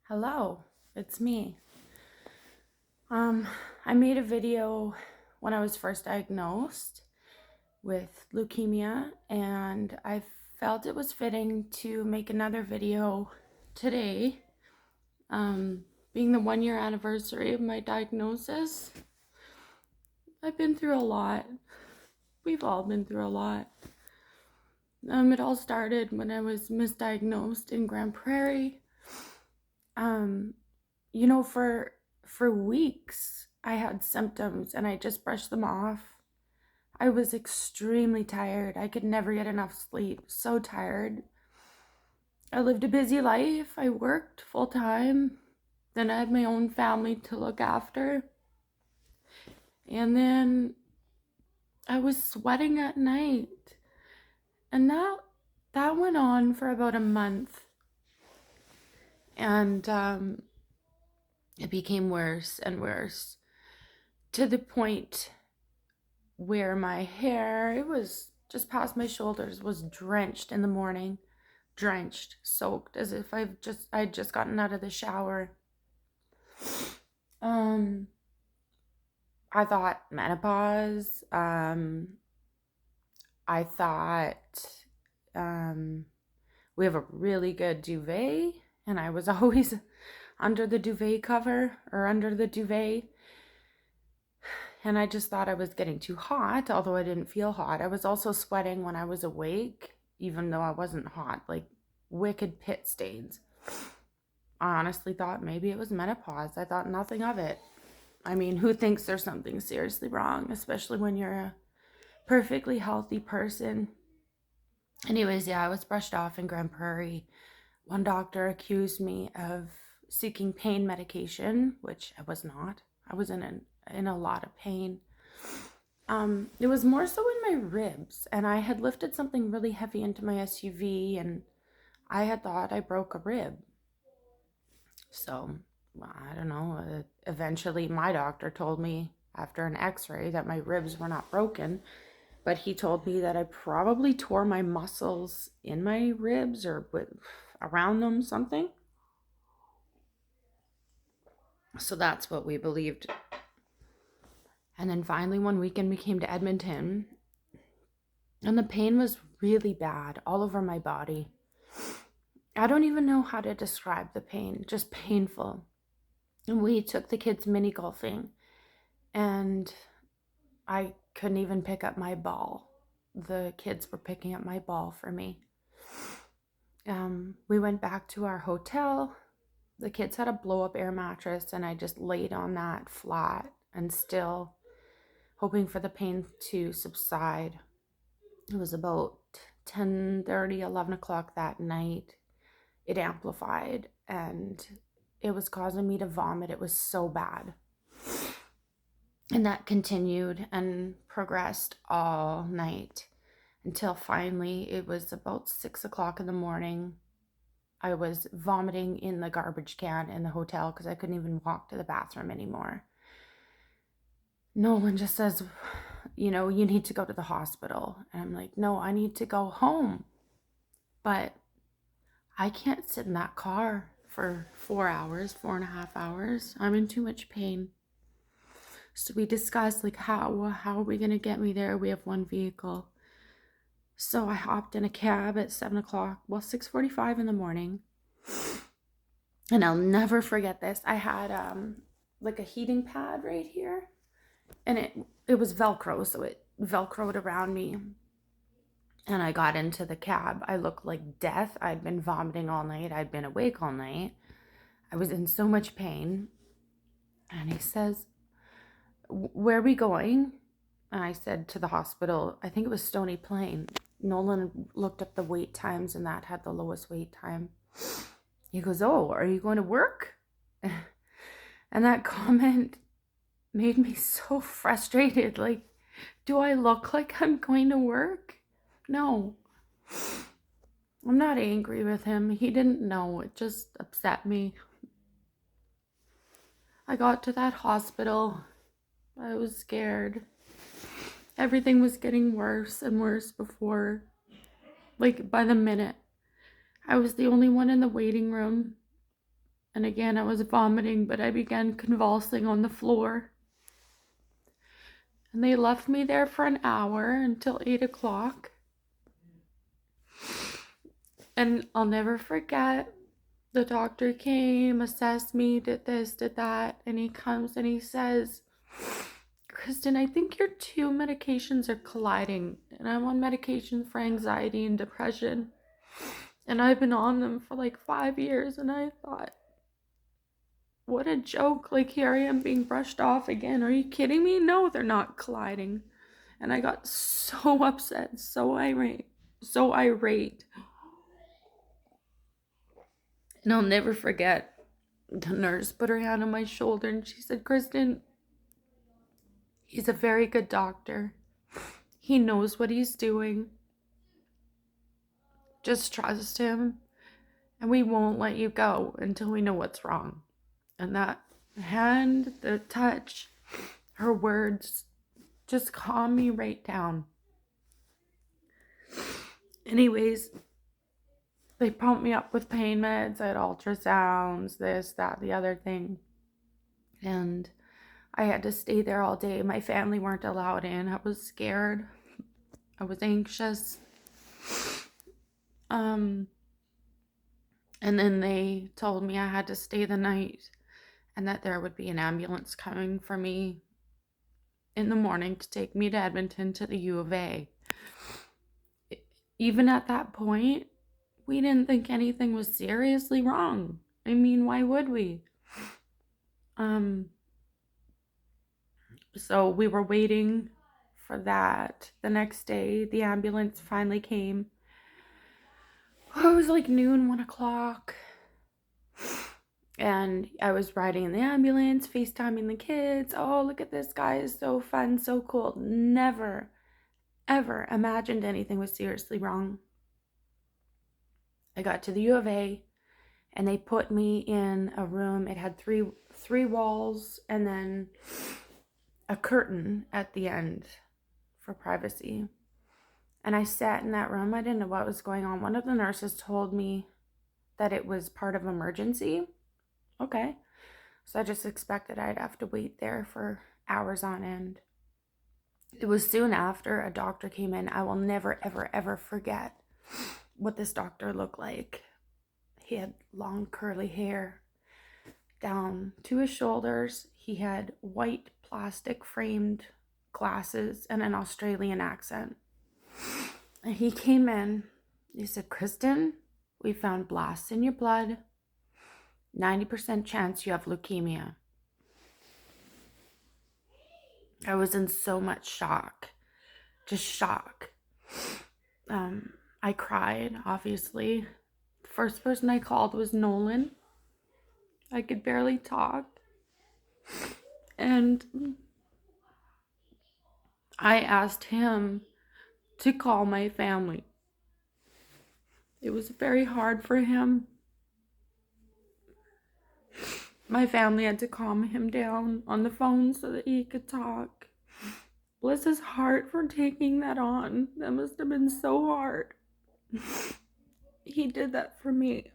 Hello, it's me. Um, I made a video when I was first diagnosed with leukemia, and I felt it was fitting to make another video today, being the 1 year anniversary of my diagnosis. I've been through a lot. We've all been through a lot. It all started when I was misdiagnosed in Grand Prairie. Um, for weeks I had symptoms and I just brushed them off. I was extremely tired. I could never get enough sleep. So tired. I lived a busy life. I worked full time. Then I had my own family to look after. And then I was sweating at night. And that went on for about a month. And it became worse and worse to the point where my hair, it was just past my shoulders, was drenched in the morning. Drenched, soaked, as if I'd just gotten out of the shower. I thought menopause. I thought we have a really good duvet, and I was always under the duvet cover or under the duvet. And I just thought I was getting too hot, although I didn't feel hot. I was also sweating when I was awake, even though I wasn't hot, like wicked pit stains. I honestly thought maybe it was menopause. I thought nothing of it. I mean, who thinks there's something seriously wrong, especially when you're a perfectly healthy person? Anyways, yeah, I was brushed off in Grand Prairie. One doctor accused me of seeking pain medication, which I was not. I was in a lot of pain. It was more so in my ribs, and I had lifted something really heavy into my SUV, and I had thought I broke a rib. So, I don't know. Eventually, my doctor told me after an x-ray that my ribs were not broken, but he told me that I probably tore my muscles in my ribs or around them, something. So that's what we believed. And then finally, one weekend, we came to Edmonton, and the pain was really bad all over my body. I don't even know how to describe the pain, just painful. And we took the kids mini golfing, and I couldn't even pick up my ball. The kids were picking up my ball for me. We went back to our hotel. The kids had a blow-up air mattress, and I just laid on that flat and still hoping for the pain to subside. It was about 10:30, 11 o'clock that night. It amplified, and it was causing me to vomit. It was so bad. And that continued and progressed all night until finally it was about 6 o'clock in the morning. I was vomiting in the garbage can in the hotel because I couldn't even walk to the bathroom anymore. Nolan just says, you need to go to the hospital. And I'm like, no, I need to go home. But I can't sit in that car for 4 hours, 4.5 hours. I'm in too much pain. So we discussed, like, how are we going to get me there? We have one vehicle. So I hopped in a cab at 7 o'clock, 6:45 in the morning. And I'll never forget this. I had like a heating pad right here, and it was Velcro, so it Velcroed around me. And I got into the cab. I looked like death. I'd been vomiting all night. I'd been awake all night. I was in so much pain. And he says, where are we going? And I said, to the hospital. I think it was Stony Plain. Nolan looked up the wait times, and that had the lowest wait time. He goes, oh, are you going to work? And that comment made me so frustrated. Like, do I look like I'm going to work? No. I'm not angry with him. He didn't know. It just upset me. I got to that hospital. I was scared. Everything was getting worse and worse before. Like, by the minute. I was the only one in the waiting room. And again, I was vomiting, but I began convulsing on the floor. And they left me there for an hour until 8 o'clock. And I'll never forget, the doctor came, assessed me, did this, did that. And he comes and he says, Kristen, I think your two medications are colliding. And I'm on medication for anxiety and depression. And I've been on them for like 5 years. And I thought, what a joke. Like, here I am being brushed off again. Are you kidding me? No, they're not colliding. And I got so upset, so irate. And I'll never forget, the nurse put her hand on my shoulder and she said, Kristen, he's a very good doctor. He knows what he's doing. Just trust him. And we won't let you go until we know what's wrong. And that hand, the touch, her words just calmed me right down. Anyways, they pumped me up with pain meds. I had ultrasounds, this, that, the other thing. And I had to stay there all day. My family weren't allowed in. I was scared. I was anxious. And then they told me I had to stay the night and that there would be an ambulance coming for me in the morning to take me to Edmonton to the U of A. Even at that point, we didn't think anything was seriously wrong. I mean, why would we? So we were waiting for that. The next day, the ambulance finally came. It was like noon, 1 o'clock. And I was riding in the ambulance, FaceTiming the kids. Oh, look at this guy, is so fun, so cool. Never, ever imagined anything was seriously wrong. I got to the U of A and they put me in a room. It had three walls and then a curtain at the end for privacy. And I sat in that room. I didn't know what was going on. One of the nurses told me that it was part of emergency. Okay. So I just expected I'd have to wait there for hours on end. It was soon after a doctor came in. I will never, ever, ever forget what this doctor looked like. He had long curly hair down to his shoulders. He had white plastic framed glasses and an Australian accent. And he came in. He said, Kristen, we found blasts in your blood. 90% chance you have leukemia. I was in so much shock. Just shock. I cried, obviously. The first person I called was Nolan. I could barely talk. And I asked him to call my family. It was very hard for him. My family had to calm him down on the phone so that he could talk. Bless his heart for taking that on. That must have been so hard. He did that for me.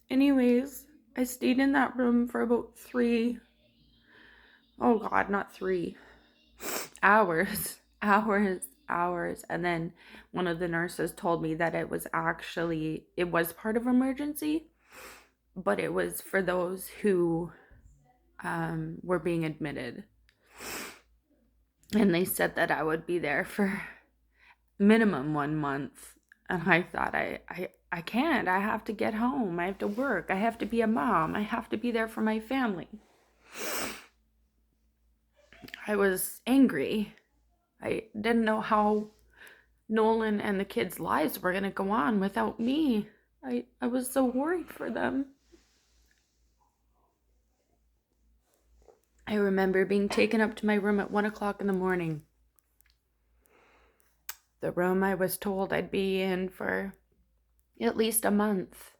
Anyways, I stayed in that room for about 3 hours. And then one of the nurses told me that it was part of emergency, but it was for those who were being admitted. And they said that I would be there for minimum 1 month. And I thought, I can't. I have to get home. I have to work. I have to be a mom. I have to be there for my family. I was angry. I didn't know how Nolan and the kids' lives were going to go on without me. I was so worried for them. I remember being taken up to my room at 1 o'clock in the morning. The room I was told I'd be in for at least a month.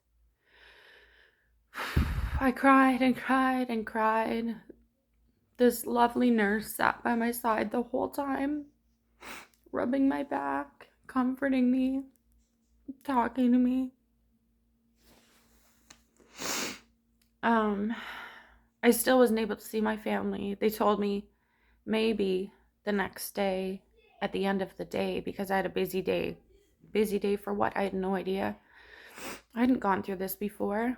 I cried and cried and cried. This lovely nurse sat by my side the whole time, rubbing my back, comforting me, talking to me. Um, I still wasn't able to see my family. They told me maybe the next day at the end of the day because I had a busy day. Busy day for what? I had no idea. I hadn't gone through this before.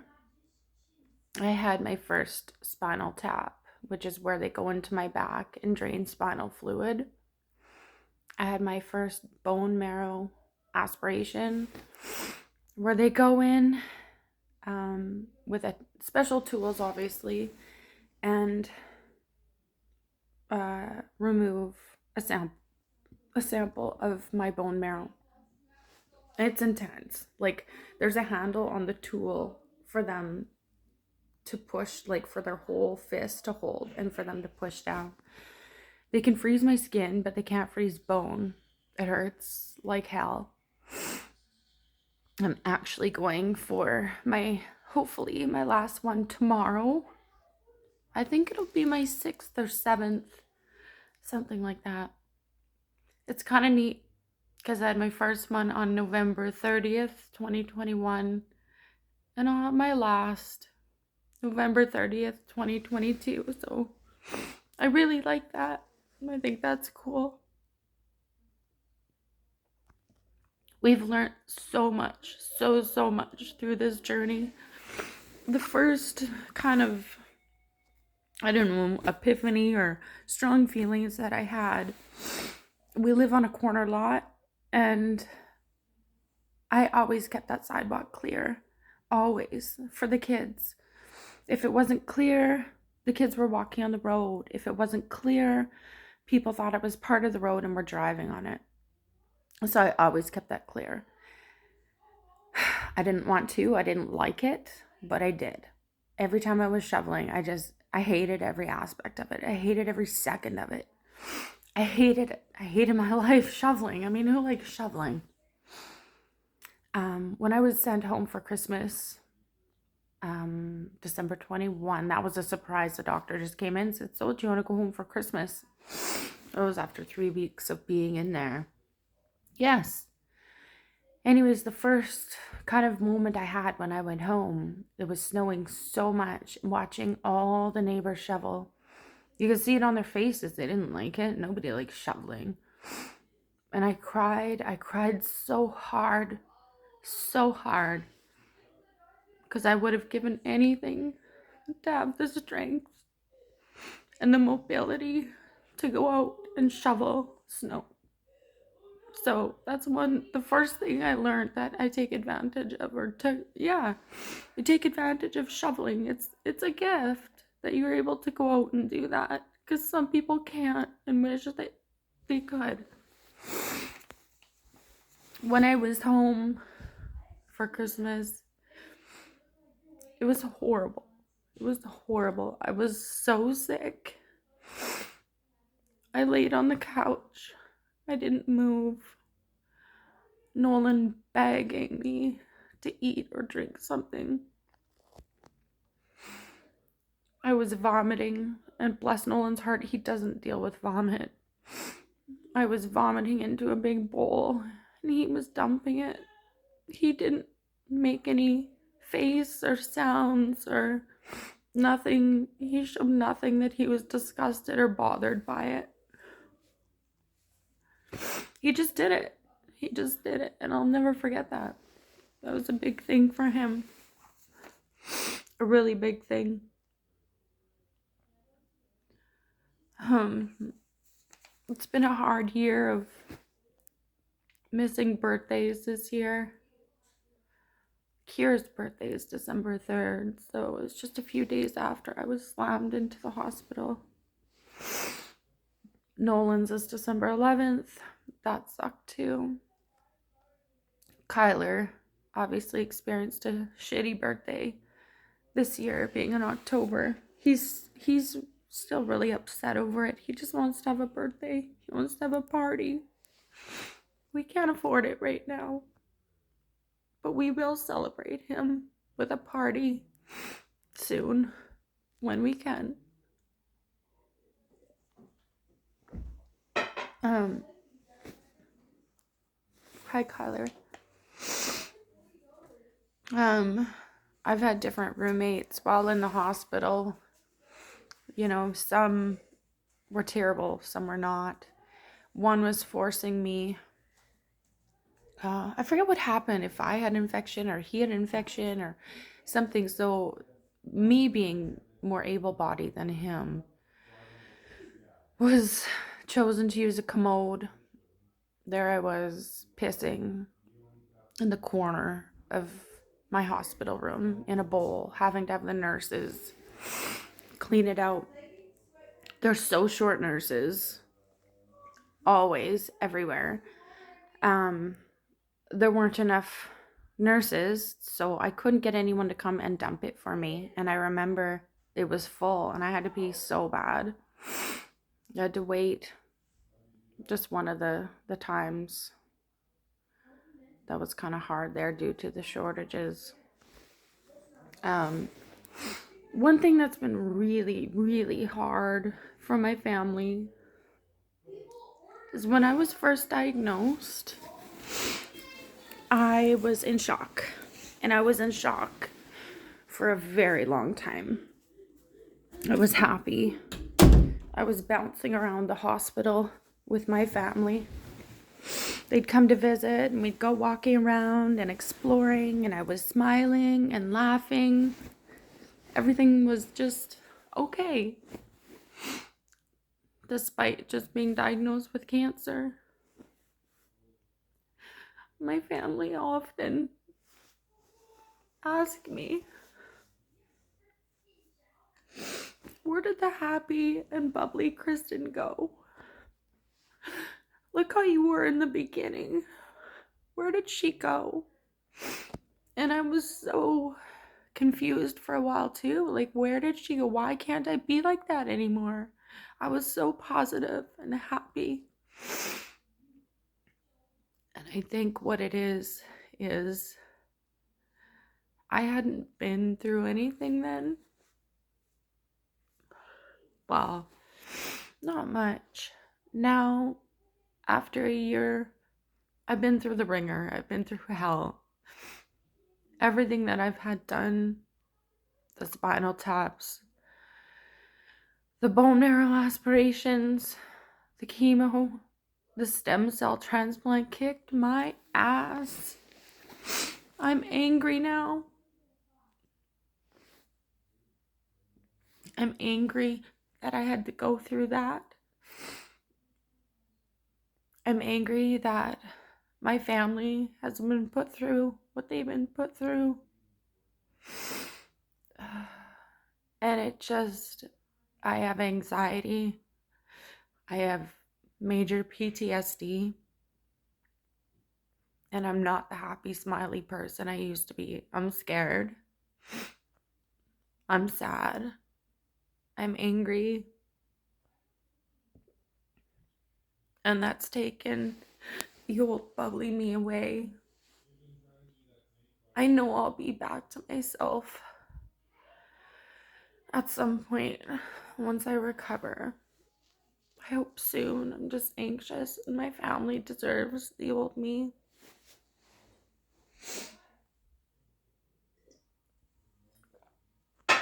I had my first spinal tap, which is where they go into my back and drain spinal fluid. I had my first bone marrow aspiration where they go in with special tools, obviously, and remove a sample of my bone marrow. It's intense. Like, there's a handle on the tool for them to push, like for their whole fist to hold and for them to push down. They can freeze my skin, but they can't freeze bone. It hurts like hell. I'm actually going for hopefully my last one tomorrow. I think it'll be my 6th or 7th, something like that. It's kind of neat because I had my first one on November 30th, 2021, and I'll have my last November 30th, 2022. So I really like that. I think that's cool. We've learned so much, so much through this journey. The first kind of, I don't know, epiphany or strong feelings that I had, we live on a corner lot, and I always kept that sidewalk clear, always, for the kids. If it wasn't clear, the kids were walking on the road. If it wasn't clear, people thought it was part of the road and were driving on it. So I always kept that clear. I didn't want to, I didn't like it, but I did. Every time I was shoveling, I hated every aspect of it. I hated every second of it. I hated it. I hated my life shoveling. I mean, who likes shoveling? When I was sent home for Christmas, December 21, that was a surprise. The doctor just came in and said, so do you want to go home for Christmas? It was after 3 weeks of being in there. Yes. Anyways, the first kind of moment I had when I went home, it was snowing so much, watching all the neighbors shovel. You could see it on their faces. They didn't like it. Nobody likes shoveling. And I cried so hard, because I would have given anything to have the strength and the mobility to go out and shovel snow. So that's the first thing I learned that I take advantage of, I take advantage of shoveling. It's a gift that you're able to go out and do that, because some people can't and wish that they could. When I was home for Christmas, it was horrible. It was horrible. I was so sick. I laid on the couch. I didn't move. Nolan begging me to eat or drink something. I was vomiting, and bless Nolan's heart, he doesn't deal with vomit. I was vomiting into a big bowl, and he was dumping it. He didn't make any face or sounds or nothing. He showed nothing that he was disgusted or bothered by it. He just did it. He just did it, and I'll never forget that. That was a big thing for him. A really big thing. It's been a hard year of missing birthdays this year. Kira's birthday is December 3rd, so it was just a few days after I was slammed into the hospital. Nolan's is December 11th. That sucked too. Kyler obviously experienced a shitty birthday this year, being in October. He's still really upset over it. He just wants to have a birthday. He wants to have a party. We can't afford it right now, but we will celebrate him with a party soon when we can. Hi, Kyler. I've had different roommates while in the hospital. You know, some were terrible, some were not. One was forcing me. I forget what happened, if I had an infection or he had an infection or something. So, me being more able bodied than him was chosen to use a commode. There I was pissing in the corner of my hospital room in a bowl, having to have the nurses clean it out. They're so short, nurses, always, everywhere. Um, there weren't enough nurses, so I couldn't get anyone to come and dump it for me. And I remember it was full and I had to pee so bad. I had to wait. Just one of the times that was kind of hard there due to the shortages. One thing that's been really, really hard for my family is when I was first diagnosed, I was in shock. And I was in shock for a very long time. I was happy. I was bouncing around the hospital with my family. They'd come to visit and we'd go walking around and exploring, and I was smiling and laughing. Everything was just okay, despite just being diagnosed with cancer. My family often ask me, where did the happy and bubbly Kristen go? Look how you were in the beginning. Where did she go? And I was so confused for a while too. Like, where did she go? Why can't I be like that anymore? I was so positive and happy. And I think what it is I hadn't been through anything then. Well, not much. Now, after a year, I've been through the ringer. I've been through hell. Everything that I've had done, the spinal taps, the bone marrow aspirations, the chemo, the stem cell transplant kicked my ass. I'm angry now. I'm angry that I had to go through that. I'm angry that my family has been put through what they've been put through. And I have anxiety. I have major PTSD. And I'm not the happy, smiley person I used to be. I'm scared. I'm sad. I'm angry. And that's taken the old bubbly me away. I know I'll be back to myself at some point once I recover. I hope soon. I'm just anxious, and my family deserves the old me.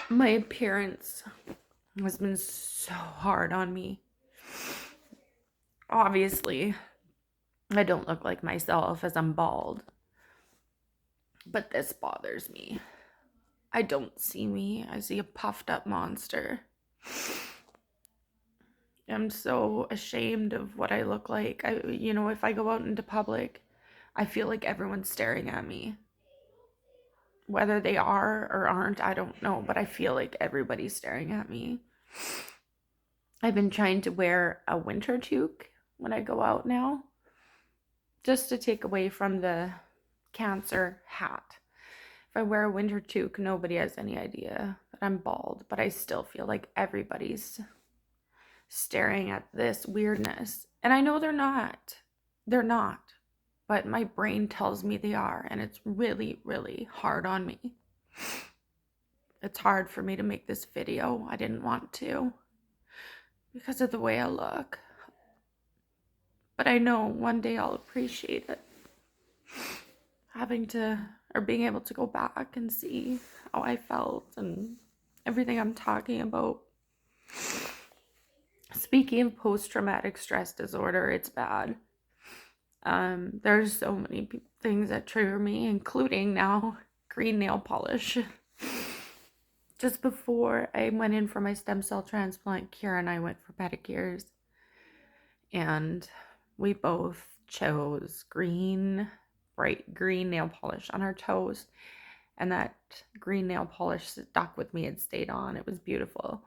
My appearance has been so hard on me. Obviously, I don't look like myself as I'm bald, but this bothers me. I don't see me. I see a puffed up monster. I'm so ashamed of what I look like. If I go out into public, I feel like everyone's staring at me. Whether they are or aren't, I don't know, but I feel like everybody's staring at me. I've been trying to wear a winter toque when I go out now, just to take away from the cancer hat. If I wear a winter toque, nobody has any idea that I'm bald, but I still feel like everybody's staring at this weirdness. And I know they're not. They're not. But my brain tells me they are, and it's really, really hard on me. It's hard for me to make this video. I didn't want to because of the way I look. But I know one day I'll appreciate it. Having to or being able to go back and see how I felt and everything I'm talking about. Speaking of post-traumatic stress disorder, it's bad. There's so many things that trigger me, including now green nail polish. Just before I went in for my stem cell transplant, Kira and I went for pedicures, and we both chose bright green nail polish on our toes, and that green nail polish stuck with me and stayed on. It was beautiful.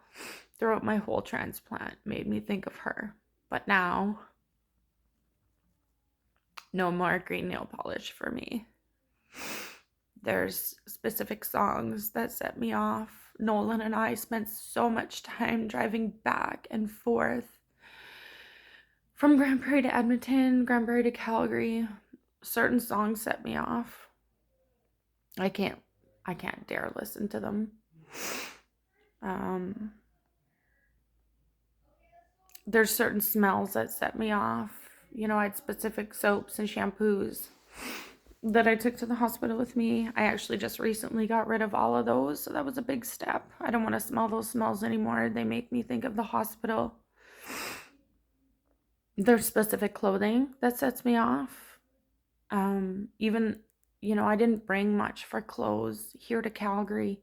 Throughout my whole transplant, made me think of her. But now, no more green nail polish for me. There's specific songs that set me off. Nolan and I spent so much time driving back and forth from Grand Prairie to Edmonton, Grand Prairie to Calgary. Certain songs set me off. I can't dare listen to them. There's certain smells that set me off. You know, I had specific soaps and shampoos that I took to the hospital with me. I actually just recently got rid of all of those, so that was a big step. I don't want to smell those smells anymore. They make me think of the hospital. There's specific clothing that sets me off. Even, you know, I didn't bring much for clothes here to Calgary.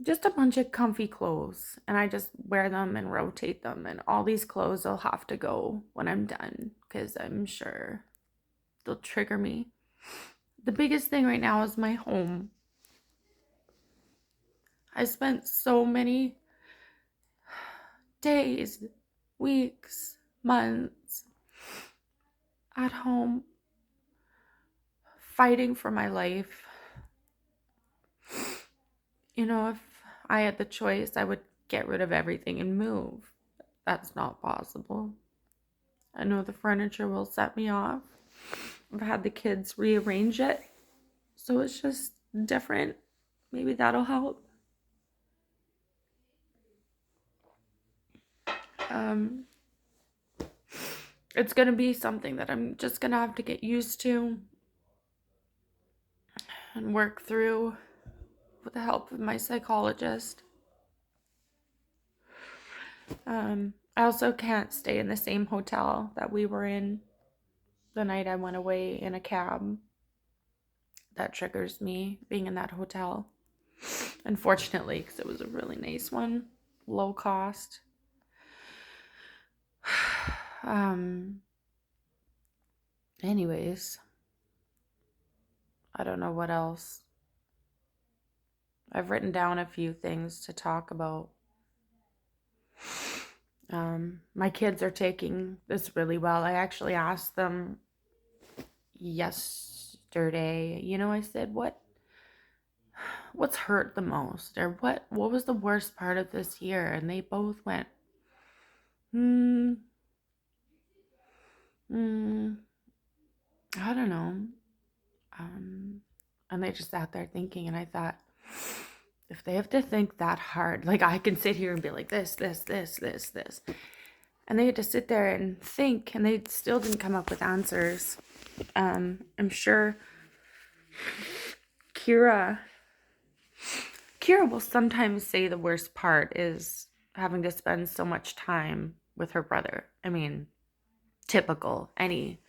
Just a bunch of comfy clothes, and I just wear them and rotate them, and all these clothes will have to go when I'm done, because I'm sure they'll trigger me. The biggest thing right now is my home. I spent so many days, weeks, months at home fighting for my life. You know, if I had the choice, I would get rid of everything and move. That's not possible. I know the furniture will set me off. I've had the kids rearrange it, so it's just different. Maybe that'll help. It's gonna be something that I'm just gonna have to get used to and work through with the help of my psychologist. I also can't stay in the same hotel that we were in the night I went away in a cab. That triggers me, being in that hotel. Unfortunately, because it was a really nice one, low cost. Anyways, I don't know what else. I've written down a few things to talk about. My kids are taking this really well. I actually asked them yesterday, you know, I said, what's hurt the most, or what was the worst part of this year? And they both went, I don't know. And they just sat there thinking, and I thought, if they have to think that hard, like I can sit here and be like this, and they had to sit there and think, and they still didn't come up with answers. I'm sure Kira will sometimes say the worst part is having to spend so much time with her brother. I mean, typical. Any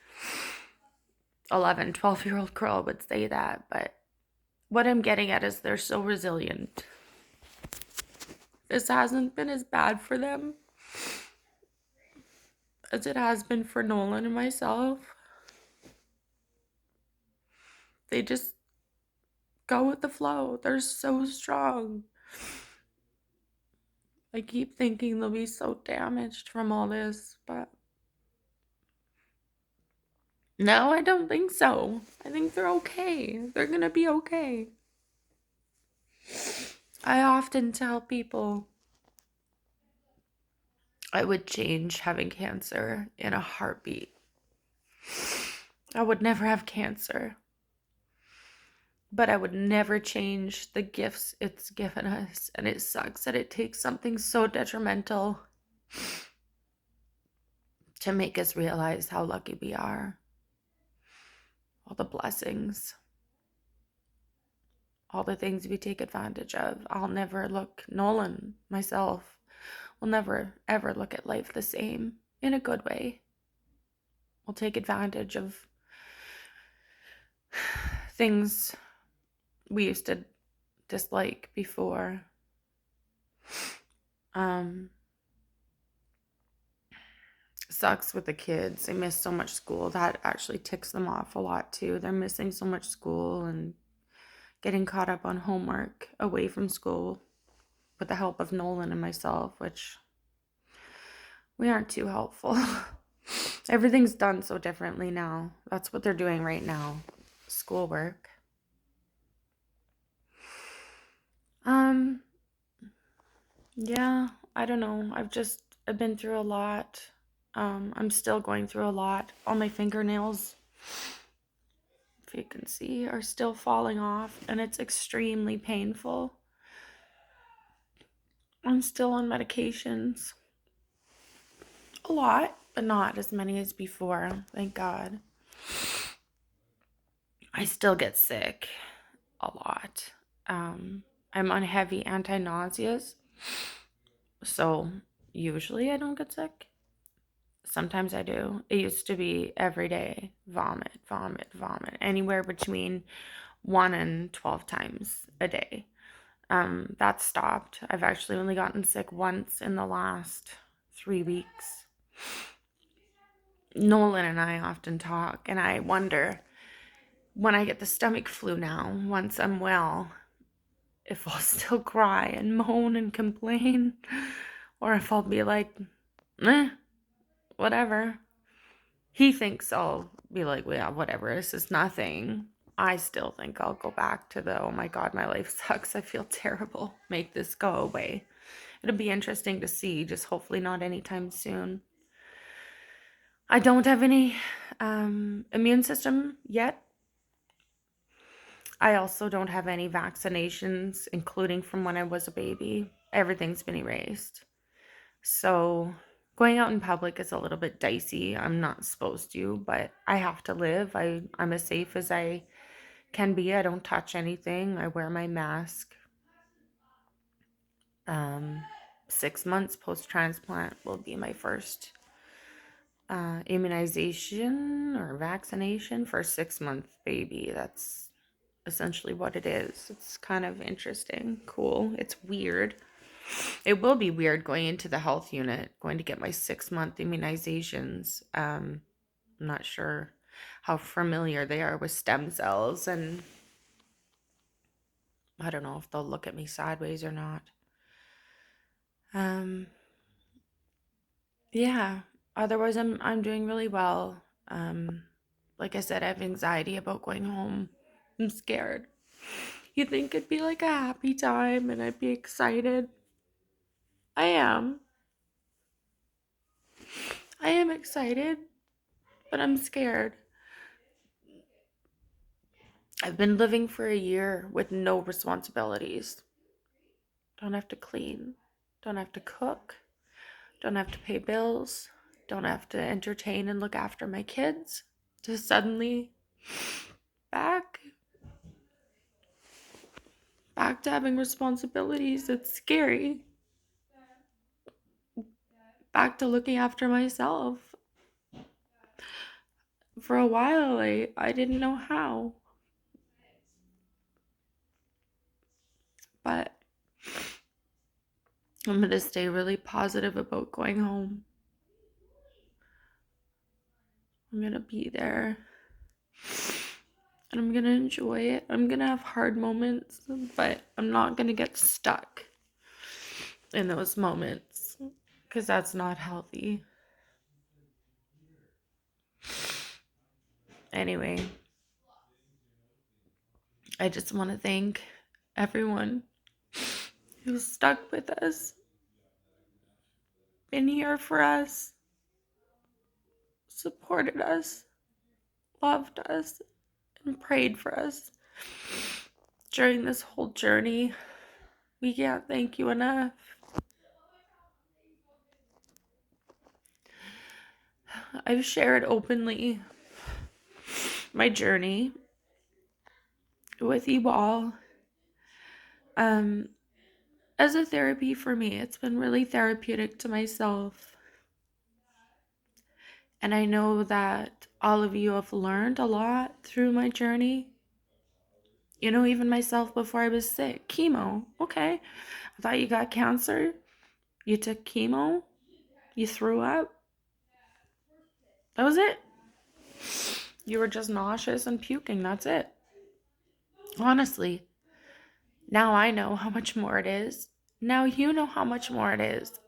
11, 12-year-old girl would say that, but what I'm getting at is they're so resilient. This hasn't been as bad for them as it has been for Nolan and myself. They just go with the flow. They're so strong. I keep thinking they'll be so damaged from all this, but no, I don't think so. I think they're okay. They're gonna be okay. I often tell people I would change having cancer in a heartbeat. I would never have cancer, but I would never change the gifts it's given us. And it sucks that it takes something so detrimental to make us realize how lucky we are. All the blessings. all the things we take advantage of. I'll never look, Nolan, myself, will never ever look at life the same in a good way. We'll take advantage of things we used to dislike before. Sucks with the kids. They miss so much school. That actually ticks them off a lot too. They're missing so much school and getting caught up on homework away from school with the help of Nolan and myself, which we aren't too helpful. Everything's done so differently now. That's what they're doing right now. Schoolwork. Yeah, I don't know. I've been through a lot. I'm still going through a lot. All my fingernails, if you can see, are still falling off, and it's extremely painful. I'm still on medications. A lot, but not as many as before, thank God. I still get sick a lot. I'm on heavy anti-nauseas, so usually I don't get sick. Sometimes I do. It used to be every day, vomit, vomit, vomit, anywhere between 1 and 12 times a day. That stopped. I've actually only gotten sick once in the last 3 weeks. Nolan and I often talk, and I wonder when I get the stomach flu now, once I'm well, if I'll still cry and moan and complain, or if I'll be like, whatever. He thinks I'll be like, well, yeah, whatever, this is nothing. I still think I'll go back to the, oh my God, my life sucks, I feel terrible, make this go away. It'll be interesting to see, just hopefully not anytime soon. I don't have any immune system yet. I also don't have any vaccinations, including from when I was a baby. Everything's been erased. So going out in public is a little bit dicey. I'm not supposed to, but I have to live. I'm as safe as I can be. I don't touch anything. I wear my mask. 6 months post-transplant will be my first immunization or vaccination for a 6-month baby. That's essentially what it is. It's kind of interesting, cool. It's weird. It will be weird going into the health unit, going to get my 6-month immunizations. I'm not sure how familiar they are with stem cells, and I don't know if they'll look at me sideways or not. Yeah. Otherwise, I'm doing really well. Like I said, I have anxiety about going home. I'm scared. You think it'd be like a happy time and I'd be excited? I am. I am excited, but I'm scared. I've been living for a year with no responsibilities. Don't have to clean. Don't have to cook. Don't have to pay bills. Don't have to entertain and look after my kids. Just suddenly back to having responsibilities. It's scary. Back to looking after myself. For a while, I didn't know how. But I'm going to stay really positive about going home. I'm going to be there. And I'm going to enjoy it. I'm going to have hard moments, but I'm not going to get stuck in those moments because that's not healthy. Anyway, I just want to thank everyone who's stuck with us, been here for us, supported us, loved us, and prayed for us during this whole journey. We can't thank you enough. I've shared openly my journey with you all, Um, as a therapy for me, it's been really therapeutic to myself. And I know that all of you have learned a lot through my journey. You know, even myself before I was sick. Chemo. Okay. I thought you got cancer. You took chemo. You threw up. That was it. You were just nauseous and puking. That's it. Honestly, now I know how much more it is. Now you know how much more it is.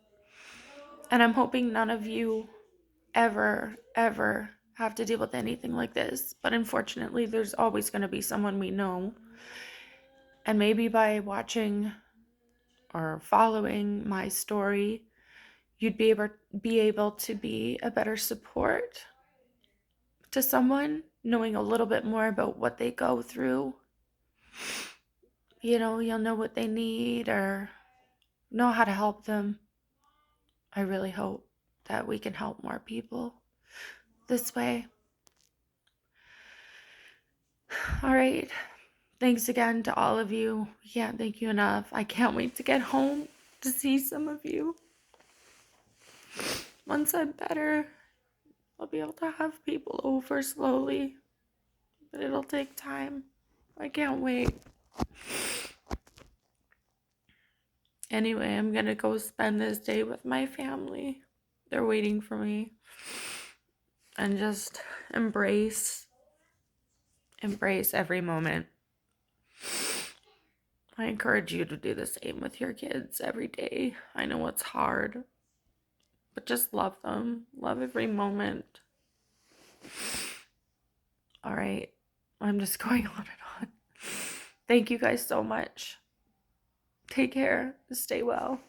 And I'm hoping none of you ever have to deal with anything like this. But unfortunately, there's always going to be someone we know. And maybe by watching or following my story, you'd be able to be a better support to someone, knowing a little bit more about what they go through. You know, you'll know what they need or know how to help them. I really hope that we can help more people this way. All right. Thanks again to all of you. We can't thank you enough. I can't wait to get home to see some of you. Once I'm better, I'll be able to have people over slowly, but it'll take time. I can't wait. Anyway, I'm gonna go spend this day with my family. They're waiting for me. And just embrace every moment. I encourage you to do the same with your kids every day. I know it's hard, but just love them. Love every moment. All right. I'm just going on and on. Thank you guys so much. Take care. Stay well.